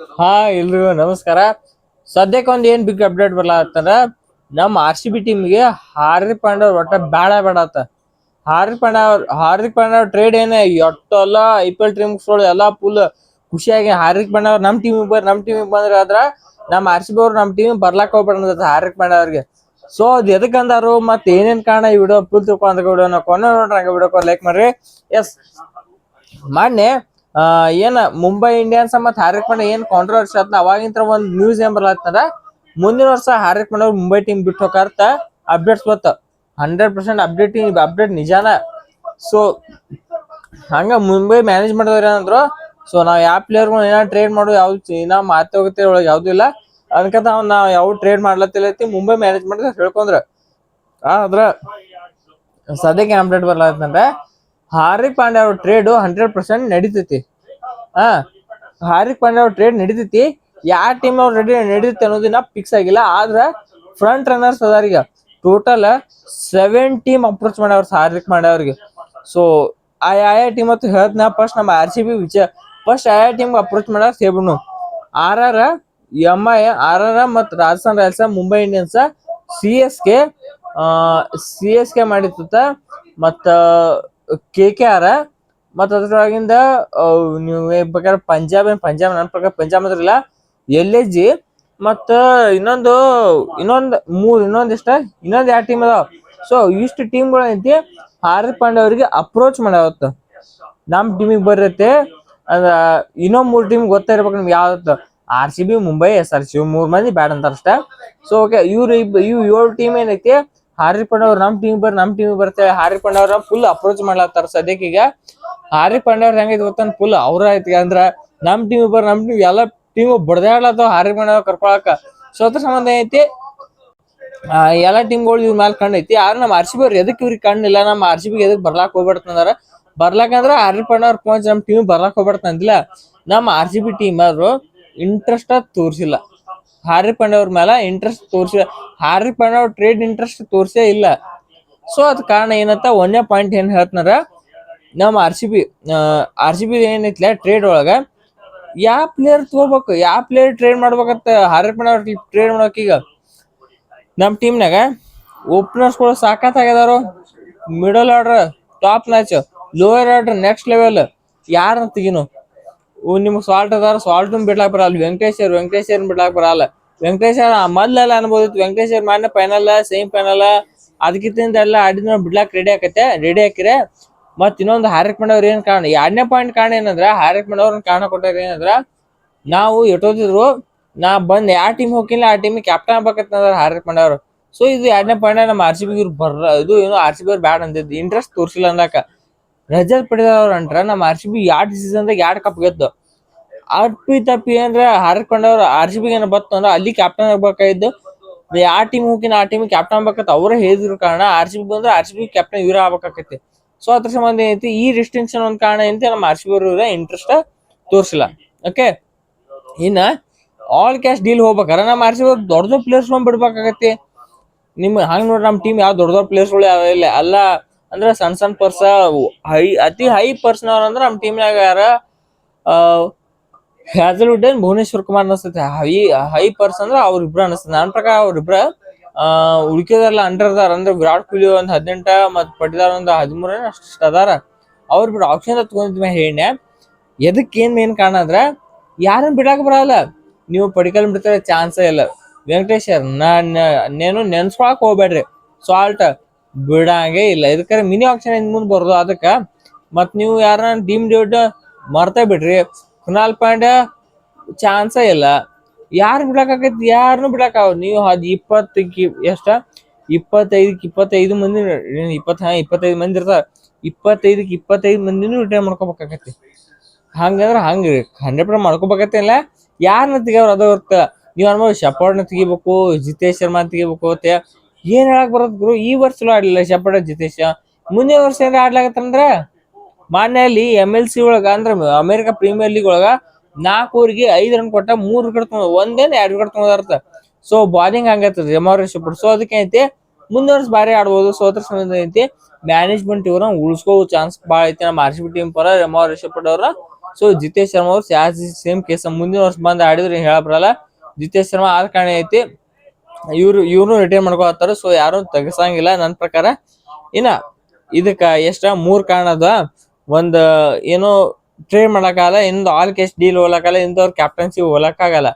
ಹಾ ಎಲ್ರಿಗೂ ನಮಸ್ಕಾರ. ಸದ್ಯಕ್ಕೆ ಏನ್ ಬಿಗ್ ಅಪ್ಡೇಟ್ ಬರ್ಲಾತ್ತಂದ್ರ ನಮ್ಮ RCB ಟೀಮ್ಗೆ ಹಾರ್ದಿಕ್ ಪಾಂಡ್ಯ ಒಟ್ಟ ಬೇಡ ಆತ. ಹಾರ್ದಿಕ್ ಪಾಂಡ್ಯ ಅವ್ರ ಟ್ರೇಡ್ ಏನ ಎಲ್ಲ IPL ಟೀಮ್ ಎಲ್ಲಾ ಫುಲ್ ಖುಷಿಯಾಗಿ ಹಾರ್ದಿಕ್ ಪಾಂಡ್ಯ ಅವ್ರ ನಮ್ ಟೀಮಿಗೆ ಬಂದ್ರ ಆದ್ರ ನಮ್ಮ RCB ಅವ್ರು ನಮ್ ಟೀಮ್ ಬರ್ಲಾಕ್ ಹೋಗ್ಬೇಡ ಹಾರ್ದಿಕ್ ಪಾಂಡ್ಯ ಅವ್ರಿಗೆ. ಸೊ ಅದ್ ಎದಕ್ ಅಂದಾರು ಮತ್ ಏನೇನ್ ಕಾರಣ ಈ ವಿಡಿಯೋ ಫುಲ್ ತಿಳ್ಕೊಂಡ್ ವಿಡಿಯೋನ ಕೊನೆ ನೋಡ್ರಿ, ವಿಡಿಯೋ ಲೈಕ್ ಮಾಡ್ರಿ. ಎಸ್, ಮೊನ್ನೆ ಏನ ಮುಂಬೈ ಇಂಡಿಯನ್ಸ್ ಮತ್ ಹಾರ್ದಿಕ್ ಪಾಂಡ್ಯ ಏನ್ ಕಾಂಟ್ರವರ್ಸಿ ಆತ ಅವಾಗಿಂತ ಒಂದ್ ನ್ಯೂಸ್ ಏನ್ ಬರ್ಲಾತ್ತಂದ್ರ ಮುಂದಿನ ವರ್ಷ ಹಾರ್ದಿಕ್ ಪಾಂಡ್ಯ ಮುಂಬೈ ಟೀಮ್ ಬಿಟ್ಟು ಹೋಗಾರ್ತ ಅಪ್ಡೇಟ್ಸ್ ಬತ್ತ. 100% ಅಪ್ಡೇಟ್ ನಿಜಾನ. ಸೊ ಹಂಗ ಮುಂಬೈ ಮ್ಯಾನೇಜ್ಮೆಂಟ್ ಅವ್ರ ಏನಂದ್ರು, ಸೊ ನಾವ್ ಯಾವ ಪ್ಲೇಯರ್ ಟ್ರೇಡ್ ಮಾಡೋ ಯಾವ್ದು ಮಾತುಕತೆ ಒಳಗೆ ಯಾವ್ದು ಇಲ್ಲ, ಅದಕ್ಕ ನಾವ್ ಯಾವ ಟ್ರೇಡ್ ಮಾಡ್ಲತ್ತಿಲ್ಲ ಮುಂಬೈ ಮ್ಯಾನೇಜ್ಮೆಂಟ್ ಹೇಳ್ಕೊಂಡ್ರ. ಆದ್ರ ಸದ್ಯಕ್ಕೆ ಏನ್ ಅಪ್ಡೇಟ್ ಬರ್ಲಾತ್ತಂದ್ರೆ ಹಾರ್ದಿಕ್ ಪಾಂಡ್ಯ ಅವ್ರ ಟ್ರೇಡ್ 100% ನಡೀತೈತಿ. ಹಾರ್ದಿಕ್ ಪಾಂಡ್ಯ ಅವ್ರ ಟ್ರೇಡ್ ನಡೀತೈತಿ. ಯಾವ ಟೀಮ್ ಅವ್ರು ನಡೀತೈತಿ ಅನ್ನೋದಿನ ಫಿಕ್ಸ್ ಆಗಿಲ್ಲ. ಆದ್ರ ಫ್ರಂಟ್ ರನ್ನರ್ಸ್ ಅದಾರೀಗ ಟೋಟಲ್ 7 ಟೀಮ್ ಅಪ್ರೋಚ್ ಮಾಡ್ಯಾವ್ರ ಹಾರ್ದಿಕ್ ಪಾಂಡ್ಯ ಅವ್ರಿಗೆ. ಸೊ ಯಾವ ಟೀಮ್ ಅಂತ ಹೇಳ್ತನ. ಫಸ್ಟ್ ನಮ್ಮ RCB ಫಸ್ಟ್ ಯಾವ ಟೀಮ್ ಅಪ್ರೋಚ್ ಮಾಡ್ಯಾರ ಸೇಬ್ನು RR, MI, RR ಮತ್ Rajasthan Royals, Mumbai Indians, CSK ಮಾಡಿತ್ತ, ಮತ್ತ KKR, ಮತ್ ಅದ್ರೊಳಗಿಂದ ನೀವು ಬೇಕಾದ್ರೆ ಪಂಜಾಬ್ ನನ್ನ ಪ್ರಕಾರ ಪಂಜಾಬ್ ಅಂದ್ರೆ ಇಲ್ಲ, LSG ಮತ್ತ ಇನ್ನೊಂದ್ ಯಾವ ಟೀಮ್ ಅದಾವ. ಸೊ ಇಷ್ಟು ಟೀಮ್ಗಳು ಐತಿ ಹಾರ್ದಿಕ್ ಪಾಂಡ್ಯ ಅವರಿಗೆ ಅಪ್ರೋಚ್ ಮಾಡ್ಯಾವತ್ತ ನಮ್ ಟೀಮಿಗೆ ಬರತ್ತೆ. ಅದ ಇನ್ನೊಂದ್ 3 ಟೀಮ್ ಗೊತ್ತಾ ಇರ್ಬೇಕು ನಿಮ್ಗೆ ಯಾವ್ದು. RCB, ಮುಂಬೈ, SRC 3 ಮಂದಿ ಬ್ಯಾಡ್ ಅಂತಾರ ಅಷ್ಟ. ಸೊ ಓಕೆ, ಇವ್ 7 ಟೀಮ್ ಏನೈತಿ ಹಾರ್ದಿಕ್ ಪಾಂಡ್ಯ ಅವ್ರು ನಮ್ ಟೀಮ್ ಬರ್ತೇವೆ ಹಾರ್ದಿಕ್ ಪಾಂಡ್ಯ ಅವ್ರ ಫುಲ್ ಅಪ್ರೋಚ್ ಮಾಡ್ಲತ್ತಾರ. ಸದ್ಯಕ್ಕೆ ಈಗ ಹಾರ್ದಿಕ್ ಪಾಂಡ್ಯ ಅವ್ರ ಹೆಂಗೈತಿ ಗೊತ್ತ ಫುಲ್ ಅವ್ರ ಐತಿ ಅಂದ್ರ ನಮ್ ಟೀಮ್ ಎಲ್ಲ ಟೀಮ್ ಬಡ್ದಾಡ್ಲತ್ತವ ಹಾರ್ದಿಕ್ ಪಾಂಡ್ಯ ಕರ್ಕೊಳಕ. ಸೊ ಅದ್ರ ಸಂಬಂಧ ಐತಿ ಎಲ್ಲಾ ಟೀಮ್ಗಳು ಇವ್ರ ಮ್ಯಾಲ ಕಣ್ಣ ಐತಿ. ಆದ್ರೆ ನಮ್ಮ RCB ಅವ್ರು ಎದಕ್ ಇವ್ರಿಗೆ ಕಣ್ಣಿಲ್ಲ, ನಮ್ಮ RCB ಎದಕ್ ಬರ್ಲಾಕ್ ಹೋಗ್ಬಾರ್ದಂದ್ರ ಬರ್ಲಾಕಂದ್ರ ಹಾರ್ದಿಕ್ ಪಾಂಡ್ಯ ಅವ್ರ ಪಂಚ್ ನಮ್ ಟೀಮ್ ಬರ್ಲಾಕ್ ಹೋಗ್ಬಾರ್ದಂದಿಲ್ಲ. ನಮ್ಮ RCB ಟೀಮ್ ಅವರು ಇಂಟ್ರೆಸ್ಟ್ ತೋರ್ಸಿಲ್ಲ ಹಾರ್ದಿಕ್ ಪಾಂಡ್ಯ ಅವ್ರ ಮೇಲೆ. ಹಾರ್ದಿಕ್ ಪಾಂಡ್ಯ ಅವ್ರ ಟ್ರೇಡ್ ಇಂಟ್ರೆಸ್ಟ್ ತೋರ್ಸೇ ಇಲ್ಲ. ಸೊ ಅದ್ ಕಾರಣ ಏನಂತ ಒಂದೇ ಪಾಯಿಂಟ್ ಏನ್ ಹೇಳ್ತನಾರ, ನಮ್ಮ RCB ಏನೈತ್ಲ ಟ್ರೇಡ್ ಒಳಗ ಯಾವ ಪ್ಲೇಯರ್ ತಗೋಬೇಕು, ಯಾವ ಪ್ಲೇಯರ್ ಟ್ರೇಡ್ ಮಾಡ್ಬೇಕಂತ ಹಾರ್ದಿಕ್ ಪಾಂಡ್ಯ ಅವ್ರ ಟ್ರೇಡ್ ಮಾಡ್ಬೇಕ. ಈಗ ನಮ್ ಟೀಮ್ನಾಗ ಓಪನರ್ಸ್ ಗಳು ಸಾಕತ್ ಆಗ್ಯದಾರು, middle order top match, lower order next level ಯಾರನ್ನ ತೆಗಿನು. ನಿಮ್ಗೆ ಸಾಲ್ಟ್ ಅದಾರ, ಸಾಲ್ಟ್ ಬಿಡ್ಲಾಕ್ ಬರಲ್ಲ. ವೆಂಕಟೇಶ್ ಬಿಡ್ಲಾಕ್ ಬರಲ್ಲ. ವೆಂಕಟೇಶ್ ಮೊದ್ಲೆಲ್ಲ ಅನ್ಬೋದಿತ್ತು. ವೆಂಕಟೇಶ್ ಮಾನ್ಯ ಫೈನಲ್, ಸೆಮಿ ಫೈನಲ್ ಅದಕ್ಕಿಂತ ಎಲ್ಲ ಆಡಿದ್ ಬಿಡ್ಲಾಕ್ ರೆಡಿ ಹಾಕಿರೆ. ಮತ್ ಇನ್ನೊಂದು ಹಾರ್ದಿಕ್ ಪಾಂಡ್ಯ ಅವ್ರ ಏನ್ ಕಾರಣ, 2ನೇ ಪಾಯಿಂಟ್ ಕಾರಣ ಏನಂದ್ರ ಹಾರ್ದಿಕ್ ಪಾಂಡ್ಯ ಅವ್ರ ಕಾರಣ ಕೊಟ್ಟಾರ ಏನಂದ್ರ, ನಾವು ಎಷ್ಟೋದಿದ್ರು ನಾ ಬಂದ್ ಯಾವ ಟೀಮ್ ಹೋಗಿಲ್ಲ ಆ ಟೀಮ್ ಕ್ಯಾಪ್ಟನ್ ಆಗ್ಬೇಕಂದ್ರ ಹಾರ್ದಿಕ್ ಪಾಂಡ್ಯ ಅವ್ರು. ಸೊ ಇದು 2ನೇ ಪಾಯಿಂಟ್ ನಮ್ಮ RCB ಇದು ಏನು RCB ಅವ್ರು ಬ್ಯಾಡ್ ಅಂದಿದ್ದು, ಇಂಟ್ರೆಸ್ಟ್ ತೋರ್ಸಿಲ್ಲ ಅಂದಾಕ. ರಜತ್ ಪಡೆದವ್ರ ಅಂಟ್ರ ನಮ್ಮ RCB 2 ಸೀಸನ್ದಾಗ 2 ಕಪ್ ಗೆದ್ದು. ತಪ್ಪಿ ಅಂದ್ರೆ ಹಾರ್ದಿಕ್ ಪಾಂಡ್ಯ ಅವ್ರ RCB ಏನ ಬತ್ತು ಅಂದ್ರೆ ಅಲ್ಲಿ ಕ್ಯಾಪ್ಟನ್ ಆಗ್ಬೇಕಾಗಿದ್ದು. ಯಾವ ಟೀಮ್ ಹೋಗಿನ ಆ ಟೀಮ್ ಕ್ಯಾಪ್ಟನ್ ಆಗ್ಬೇಕಂತ ಅವ್ರೇ ಹೇಳಿದ್ರು ಕಾರಣ RCB ಬಂದ್ರೆ RCB ಕ್ಯಾಪ್ಟನ್ ಇವರೇ ಆಗ್ಬೇಕಾಕೈತಿ. ಸೊ ಅದ್ರ ಸಂಬಂಧ ಏನೈತಿ ಈ ರಿಸ್ಟ್ರಿಕ್ಷನ್ ಒಂದ್ ಕಾರಣ ಏನೈತಿ ನಮ್ಮ RCB ಅವ್ರ ಇಂಟ್ರೆಸ್ಟ್ ತೋರ್ಸಿಲ್ಲ. ಓಕೆ, ಇನ್ನ ಆಲ್ ಕ್ಯಾಶ್ ಡೀಲ್ ಹೋಗ್ಬೇಕಾರ ನಮ್ಮ RCB ದೊಡ್ಡ ಪ್ಲೇಯರ್ಸ್ ಬಿಡ್ಬೇಕಾಗತ್ತೆ. ನಿಮ್ ಹಂಗ್ ನೋಡ್ರಿ ನಮ್ ಟೀಮ್ ಯಾವ ದೊಡ್ಡ ಪ್ಲೇಯರ್ಸ್ ಗಳು ಯಾವ ಇಲ್ಲ, ಅಲ್ಲ ಅಂದ್ರೆ ಸಣ್ಣ ಪರ್ಸ ಅತಿ ಹೈ ಪರ್ಸನ್ ಅವ್ರ ಅಂದ್ರೆ ನಮ್ ಟೀಮ್ನಾಗ ಯಾರ ಹ್ಯಾಜಲ್ವುಡ್ ಭುವನೇಶ್ವರ್ ಕುಮಾರ್ ಅನಿಸ್ತೈತಿ ಹೈ ಪರ್ಸನ್ ಅಂದ್ರೆ ಅವ್ರಿಬ್ರು ಅನಿಸ್ತದೆ ನನ್ನ ಪ್ರಕಾರ. ಅವ್ರಿಬ್ರ ಉಳಿಕೆದಾರಲ್ಲ ಅಂಡರ್ದಾರ ಅಂದ್ರೆ ವಿರಾಟ್ ಕೊಹ್ಲಿ ಒಂದ್ 18 ಮತ್ ಪಟ್ಟಿದಾರ ಒಂದ್ 13 ಅಷ್ಟ ಅದಾರ. ಅವ್ರ ಬಿಡು ಆಪ್ಷನ್ ತಗೊಂಡಿದ್ಮ್ಯಾ ಹೇಳ ಎದಕ್ ಏನ್ ಕಾರಣ ಅಂದ್ರ ಯಾರನ್ನ ಬಿಡಾಕ ಬರಲ್ಲ. ನೀವು ಪಡಿಕಲ್ ಬಿಡ್ತಾರೆ ಚಾನ್ಸೇ ಇಲ್ಲ. ವೆಂಕಟೇಶ್ ನೇನು ನೆನ್ಸ್ಕೊಳಕ್ ಹೋಗ್ಬೇಡ್ರಿ, ಸಾಲ್ಟ್ ಬಿಡಂಗೆ ಇಲ್ಲ. ಇದಕ್ಕೆ ಮಿನಿ ಆಪ್ಷನ್ ಮುಂದ್ ಬರೋದು. ಅದಕ್ಕ ಮತ್ ನೀವು ಯಾರನ್ನ ಟೀಮ್ ಡೇವಿಡ್ ಮರ್ತಾ ಬಿಡ್ರಿ. ಕೃಣಾಲ್ ಪಾಂಡ್ಯ ಚಾನ್ಸೇ ಇಲ್ಲ. ಯಾರು ಬಿಡಾಕೈತಿ, ಯಾರನ್ನು ಬಿಡಾಕ ನೀವು 25 ಮಂದಿ 25 ಮಂದಿ ಇರ್ತಾರ. 25 ಮಂದಿನೂ ರಿಟೈರ್ ಮಾಡ್ಕೋಬೇಕಾಗತಿ. ಹಂಗಂದ್ರ ಹಂಗ್ರಿ 100% ಮಾಡ್ಕೋಬೇಕತ್ತ ಇಲ್ಲ. ಯಾರನ್ನ ತೆಗಿಯವ್ರ ಅದ ಇರ್ತ. ನೀವ್ ಅನ್ಬೋದು ಶಪಾಡ್ನ ತೆಗಿಬೇಕು, ಜಿತೇಶ್ ಶರ್ಮಾ ತೆಗಿಬೇಕು ಅಂತ ಏನ್ ಹೇಳಕ್ ಬರತ್ ಗುರು. ಈ ವರ್ಷ ಆಡ್ಲಿಲ್ಲ ಶಪಾಡ ಜಿತೇಶ್, ಮುಂದಿನ ವರ್ಷ ಏನ್ ಆಡ್ಲಾಕತ್ತಂದ್ರ ಮಾನ್ಯ ಅಲ್ಲಿ MLC ಒಳಗ ಅಂದ್ರ ಅಮೆರಿಕಾ ಪ್ರೀಮಿಯರ್ ಲೀಗ್ ಒಳಗ 4 ಓವರ್ಗೆ 5 ರನ್ ಕೊಟ್ಟ 3 ವಿಕೆಟ್ ತಗೊಂಡ, 2 ವಿಕೆಟ್ ತಗೊಂಡಾರ್ತ. ಸೊ ಬಾಲಿಂಗ್ ಹಂಗೈತದ ರಿಷಬ್. ಸೊ ಅದಕ್ಕೆ ಐತಿ ಮುಂದಿನ ವರ್ಷ ಬಾರಿ ಆಡ್ಬೋದು. ಸೊ ಅದ್ರ ಸಂಬಂಧ ಐತಿ ಮ್ಯಾನೇಜ್ಮೆಂಟ್ ಇವ್ರ ಉಳಿಸ್ಕೋ ಚಾನ್ಸ್ ಬಾಳ ಐತಿ ನಮ್ಮ RCB ಟೀಮ್ ಪರ ರಿಷಬ್ ಅವ್ರ. ಸೊ ಜಿತೇಶ್ ಶರ್ಮಾ ಅವ್ರು ಸೇಮ್ ಕೇಸ್ ಮುಂದಿನ ವರ್ಷ ಬಂದ್ ಆಡಿದ್ರೆ ಹೇಳ ಬರಲ್ಲ. ಜಿತೇಶ್ ಶರ್ಮಾ ಆದ ಕಾರಣ ಐತಿ ಇವ್ರು ರಿಟೈರ್ ಮಾಡ್ಕೊಳತ್ತಾರ. ಸೊ ಯಾರು ತೆಗಸಂಗಿಲ್ಲ ನನ್ನ ಪ್ರಕಾರ. ಇನ್ನ ಇದಕ್ಕ ಎಷ್ಟ 3 ಕಾರಣ ಅದ. ಒಂದ್ ಏನೋ ಟ್ರೇಡ್ ಮಾಡಕ್ಕಾಗಲ್ಲ, ಇನ್ನೊಂದು ಆಲ್ ಕ್ಯಾಶ್ ಡೀಲ್ ಹೋಗಕ್ಕಾಗಲ್ಲ, ಇನ್ನೊಂದು ಕ್ಯಾಪ್ಟನ್ಸಿ ಹೋಗಕ್ಕಾಗಲ್ಲ.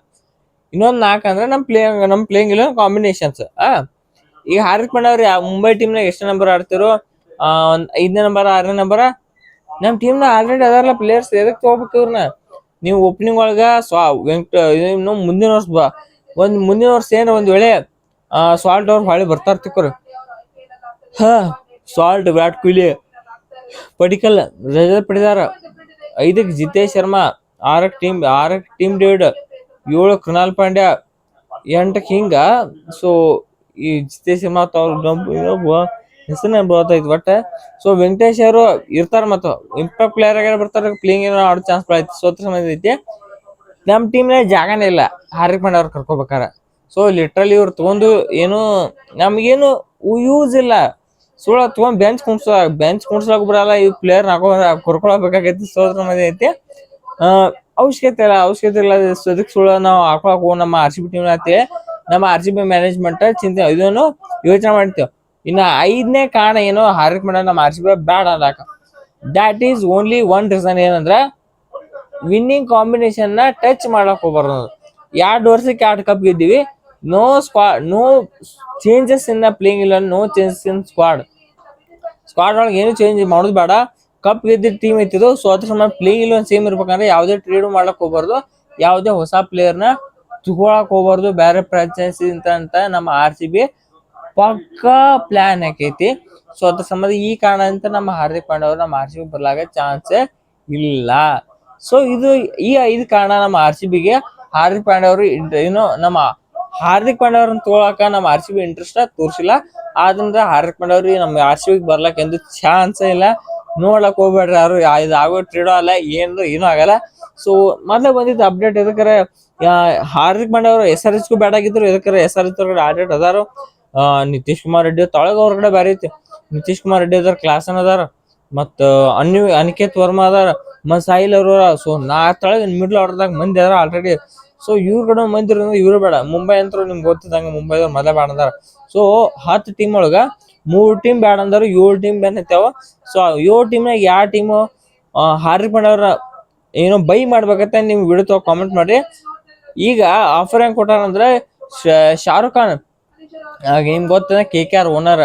ಇನ್ನೊಂದ್ 4 ಅಂದ್ರೆ ನಮ್ ಪ್ಲೇಯಿಂಗ್ ಇಲ್ಲ ಕಾಂಬಿನೇಷನ್ಸ್. ಈಗ ಹಾರ್ದಿಕ್ ಪಾಂಡ್ಯ ಅವ್ರು ಮುಂಬೈ ಟೀಮ್ ನಾಗ ಎಷ್ಟೇ ನಂಬರ್ ಆಡ್ತಿರೋ, 5ನೇ ನಂಬರ್ 6ನೇ ನಂಬರ್ ನಮ್ ಟೀಮ್ ನ ಆಲ್ರೆಡಿ ಅದಾರಲ್ಲ ಪ್ಲೇಯರ್ಸ್. ಎದಕ್ ತಗೋಬೇಕು ಇವ್ರನ್ನ ನೀವು ಓಪನಿಂಗ್ ಒಳಗ? ಮುಂದಿನ ವರ್ಷ ಏನ್ ಒಂದ್ ವೇಳೆ ಸಾಲ್ಟ್ ಅವ್ರು ಹೊಳಿ ಬರ್ತಾರ ತಿಕ್ಕೋರು. ಸಾಲ್ಟ್, ವಿರಾಟ್ ಕೊಹ್ಲಿ, ಪಡಿಕಲ್, ರಜತ್ ಪಡಿದಾರ, 5ಕ್ಕೆ ಜಿತೇಶ್ ಶರ್ಮಾ, 6ಕ್ಕೆ ಟೀಮ್ ಡೇವಿಡ್, 7 ಕೃಣಾಲ್ ಪಾಂಡ್ಯ, 8ಕ್ಕೆ ಹಿಂಗ. ಸೊ ಈ ಜಿತೇಶ್ ಶರ್ಮಾ ಹೆಸರನ್ನ ಬರ್ತೈತಿ ಬಟ್. ಸೊ ವೆಂಕಟೇಶ್ ಅವರು ಇರ್ತಾರ, ಮತ್ತ ಇಂಪ್ಯಾಕ್ಟ್ ಪ್ಲೇಯರ್ ಆಗಿ ಬರ್ತಾರ, ಪ್ಲೇಯಿಂಗ್ ಏನೋ ಆಡೋ ಚಾನ್ಸ್ ಐತಿ. ಸೋತ್ರ ಸಮಯ ಐತಿ ನಮ್ ಟೀಮ್ ನ ಜಾಗನೇ ಇಲ್ಲ ಹಾರ್ದಿಕ್ ಪಾಂಡ್ಯ ಅವ್ರು ಕರ್ಕೋಬೇಕಾರ. ಸೊ ಲಿಟ್ರಲಿ ಇವ್ರು ತಗೊಂಡು ಏನು ನಮ್ಗೇನು ಯೂಸ್ ಇಲ್ಲ. ಸುಳ್ಳ ತಗೊಂಡ್ ಬೆಂಚ್ ಕುಣ್ಸಕ್ ಬರಲ್ಲ. ಈ ಪ್ಲೇಯರ್ ಕರ್ಕೊಳಬೇಕಾಗೈತಿ. ಸೋತ್ರ ಮನೆ ಐತಿ ಅವಶ್ಯಕತೆ ಇಲ್ಲ. ಅದಕ್ಕೆ ಸುಳ್ಳ ನಾವು ಹಾಕೊಳಕ್ ನಮ್ಮ RCB ಟೀಮ್ ಅಂತೇಳಿ ನಮ್ಮ RCB ಮ್ಯಾನೇಜ್ಮೆಂಟ್ ಇದನ್ನು ಯೋಚನೆ ಮಾಡ್ತೇವೆ. ಇನ್ನ 5ನೇ ಕಾರಣ ಏನು ಹಾರ್ದಿಕ್ ಪಾಂಡ್ಯ ನಮ್ಮ RCB ಬ್ಯಾಡ್ ಅನ್ಲಾಕ. That is only one reason. ಏನಂದ್ರ ವಿನ್ನಿಂಗ್ ಕಾಂಬಿನೇಷನ್ ನ ಟಚ್ ಮಾಡಕ್ ಹೋಗ್ಬಾರ್ದು. 2 ವರ್ಷಕ್ಕೆ 2 ಕಪ್ ಗೆದ್ದೀವಿ. No changes in the playing ಇಲ್ಲ, ನೋ ಚೇಂಜಸ್ ಇನ್ ಸ್ಕ್ವಾಡ್ ಒಳಗೆ ಏನು ಚೇಂಜ್ ಮಾಡೋದು ಬೇಡ. ಕಪ್ ಗೆದ್ದ ಟೀಮ್ ಐತಿದು. ಸೊ ಅದ್ರ ಸಂಬಂಧ ಪ್ಲೇಯಿಂಗ್ ಇಲ್ಲ ಸೇಮ್ ಇರ್ಬೇಕಂದ್ರೆ ಯಾವುದೇ ಟ್ರೇಡ್ ಮಾಡ್ಲಕ್ ಹೋಗ್ಬಾರ್ದು, ಯಾವುದೇ ಹೊಸ ಪ್ಲೇಯರ್ ನ ತಗೊಳಕ್ ಹೋಗ್ಬಾರ್ದು ಬೇರೆ ಫ್ರಾಂಚೈಸಿ ಅಂತ ನಮ್ಮ RCB ಪಕ್ಕಾ ಪ್ಲಾನ್ ಹಾಕೈತಿ. ಸೊ ಅದ್ರ ಸಂಬಂಧ ಈ ಕಾರಣ ಅಂತ ನಮ್ಮ ಹಾರ್ದಿಕ್ ಪಾಂಡ್ಯ ಅವರು ನಮ್ಮ RCB ಬರ್ಲಾಗ ಚಾನ್ಸ್ ಇಲ್ಲ. ಸೊ ಈ 5 ಕಾರಣ ನಮ್ಮ RCBಗೆ ಹಾರ್ದಿಕ್ ಪಾಂಡ್ಯ ಅವರು ಏನೋ ನಮ್ಮ ಹಾರ್ದಿಕ್ ಪಾಂಡ್ಯ ಅವ್ರನ್ನ ತಗೊಳಕ ನಮ್ಮ RCB ಇಂಟ್ರೆಸ್ಟ್ ತೋರಿಸಿಲ್ಲ. ಆದ್ರಿಂದ ಹಾರ್ದಿಕ್ ಪಾಂಡ್ಯ ಅವ್ರಿಗೆ ನಮ್ಮ RCB ಬರ್ಲಕ್ ಎಂದು ಚಾನ್ಸ್ ಇಲ್ಲ. ನೋಡ್ಲಕ್ ಹೋಗ್ಬೇಡ್ರಿ ಯಾರು. ಇದು ಆಗೋ ಟ್ರೇಡೋ ಅಲ್ಲ, ಏನೂ ಆಗಲ್ಲ. ಸೊ ಮೊದ್ಲೇ ಬಂದಿದ್ದು ಅಪ್ಡೇಟ್. ಎದಕ್ಕಾರ ಹಾರ್ದಿಕ್ ಪಾಂಡ್ಯ ಅವರು SRH ಬ್ಯಾಟ್ ಆಗಿದ್ರು. ಎದಕ್ಕಾರ SRH ಆಲ್ರೆಡಿ ಅದಾರು. ನಿತೀಶ್ ಕುಮಾರ್ ರೆಡ್ಡಿ ತೊಳಗ ಅವ್ರ ಕಡೆ ಬ್ಯಾರೆ ಐತಿ. ನಿತೀಶ್ ಕುಮಾರ್ ರೆಡ್ಡಿ ಅದಾರ, ಕ್ಲಾಸನ್ ಅದಾರ, ಮತ್ತ ಅನಿಕೇತ್ ವರ್ಮಾ ಅದಾರ, ಮತ್ ಸಾಹಿಲ್ ಅವರು. ಸೊ ತೊಳಗ ಮಿಡ್ಲ್ ಆರ್ಡರ್ದಾಗ ಮಂದಿ ಅದಾರ ಆಲ್ರೆಡಿ. ಸೊ ಇವ್ರ ಕಡೆ ಮಂದಿ ಇವ್ರು ಬೇಡ. ಮುಂಬೈ ಅಂತೂ ನಿಮ್ಗೆ ಗೊತ್ತಿದ್ದಂಗ ಮುಂಬೈದವ್ರು ಮೊದಲೇ ಬ್ಯಾಡ ಅಂದಾರ. ಸೊ 10 ಟೀಮ್ ಒಳಗ 3 ಟೀಮ್ ಬ್ಯಾಡ ಅಂದಾರ, 7 ಟೀಮ್ ಬ್ಯಾನ್ ಐತಾವ. ಸೊ 7 ಟೀಮ್ನಾಗ ಯಾವ ಟೀಮು ಹಾರ್ದಿಕ್ ಪಾಂಡ್ಯ ಅವ್ರ ಏನೋ ಬೈ ಮಾಡ್ಬೇಕಂತ ನಿಮ್ ವಿಡಿಯೋ ಕಾಮೆಂಟ್ ಮಾಡ್ರಿ. ಈಗ ಆಫರ್ ಹೆಂಗ್ ಕೊಟ್ಟಾರಂದ್ರೆ ಶಾರುಖ್ ಖಾನ್ ನಿಮ್ಗೆ ಗೊತ್ತ KKR ಓನರ್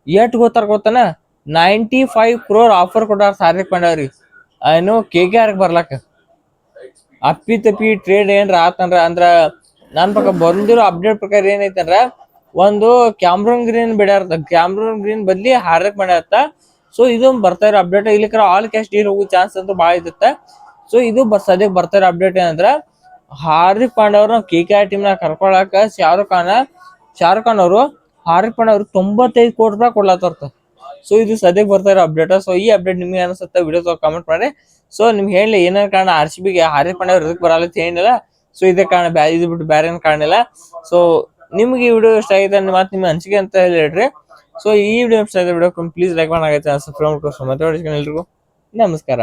ಎಷ್ಟ್ ಗೊತ್ತಾನ 95 crore ಆಫರ್ ಕೊಟ್ಟಾರ ಹಾರ್ದಿಕ್ ಪಾಂಡ್ಯ ಅವ್ರಿಗೆ ಏನು KKR ಬರ್ಲಕ್ಕ. ಅಪ್ಪಿ ತಪ್ಪಿ ಟ್ರೇಡ್ ಏನ್ರ ಆತಂದ್ರ ಅಂದ್ರ ನನ್ ಪ್ರಕಾರ ಬಂದಿರೋ ಅಪ್ಡೇಟ್ ಪ್ರಕಾರ ಏನೈತಂದ್ರ ಒಂದು ಕ್ಯಾಮ್ರನ್ ಗ್ರೀನ್ ಬಿಡ್ಯಾರ. ಕ್ಯಾಮ್ರನ್ ಗ್ರೀನ್ ಬದ್ಲಿ ಹಾರ್ದಿಕ್ ಪಾಂಡ್ಯ ಆತ. ಸೊ ಇದು ಬರ್ತಾ ಇರೋ ಅಪ್ಡೇಟ್. ಇಲ್ಲಿಕ್ರ ಆಲ್ ಕ್ಯಾಶ್ ಡೀಲ್ ಹೋಗೋ ಚಾನ್ಸ್ ಅಂತೂ ಬಾಳ ಇರುತ್ತೆ. ಸೊ ಇದು ಸದ್ಯಕ್ಕೆ ಬರ್ತಾ ಇರೋ ಅಪ್ಡೇಟ್ ಏನಂದ್ರ ಹಾರ್ದಿಕ್ ಪಾಂಡ್ಯ ಅವ್ರನ್ನ KKR ಟೀಮ್ ನ ಕರ್ಕೊಳಕ ಶಾರುಖ್ ಖಾನ್ ಅವರು ಹಾರ್ದಿಕ್ ಪಾಂಡ್ಯ ಅವ್ರು 95 ಕೋಟಿ ರೂಪಾಯಿ ಕೊಡ್ಲಾತಾರ. ಸೊ ಇದು ಸದ್ಯಕ್ಕೆ ಬರ್ತಾ ಇರೋ ಅಪ್ಡೇಟ್. ಸೊ ಈ ಅಪ್ಡೇಟ್ ನಿಮ್ಗೆ ಅನ್ಸುತ್ತೆ ವಿಡಿಯೋ ಕಾಮೆಂಟ್ ಮಾಡಿ. ಸೊ ನಿಮ್ಗೆ ಹೇಳಿ ಏನೇನ್ ಕಾರಣ RCBಗೆ ಹಾರ್ದಿಕ್ ಪಾಂಡ್ಯ ಅವ್ರು ಇದಕ್ಕೆ ಬರಲ್ಲ ಏನಿಲ್ಲ. ಸೊ ಇದೇ ಕಾರಣ, ಇದು ಬಿಟ್ಟು ಬೇರೆ ಏನ್ ಕಾರಣ ಇಲ್ಲ. ಸೊ ನಿಮ್ಗೆ ಈ ವಿಡಿಯೋ ಇಷ್ಟ ಆಗಿದೆ ಮತ್ತೆ ನಿಮ್ಮ ಅನಿಸಿಕೆ ಅಂತ ಹೇಳ್ರಿ. ಸೊ ಈ ವಿಡಿಯೋ ಇಷ್ಟ ಆಗಿದೆ ವಿಡಿಯೋ ಪ್ಲೀಸ್ ಲೈಕ್ ಮಾಡಾಗೈತೆ, ಸಬ್ಸ್ಕ್ರೈಬ್ ಮಾಡ್ಕೊಂಡು ಮತ್ತೆ ಎಲ್ರಿಗೂ ನಮಸ್ಕಾರ.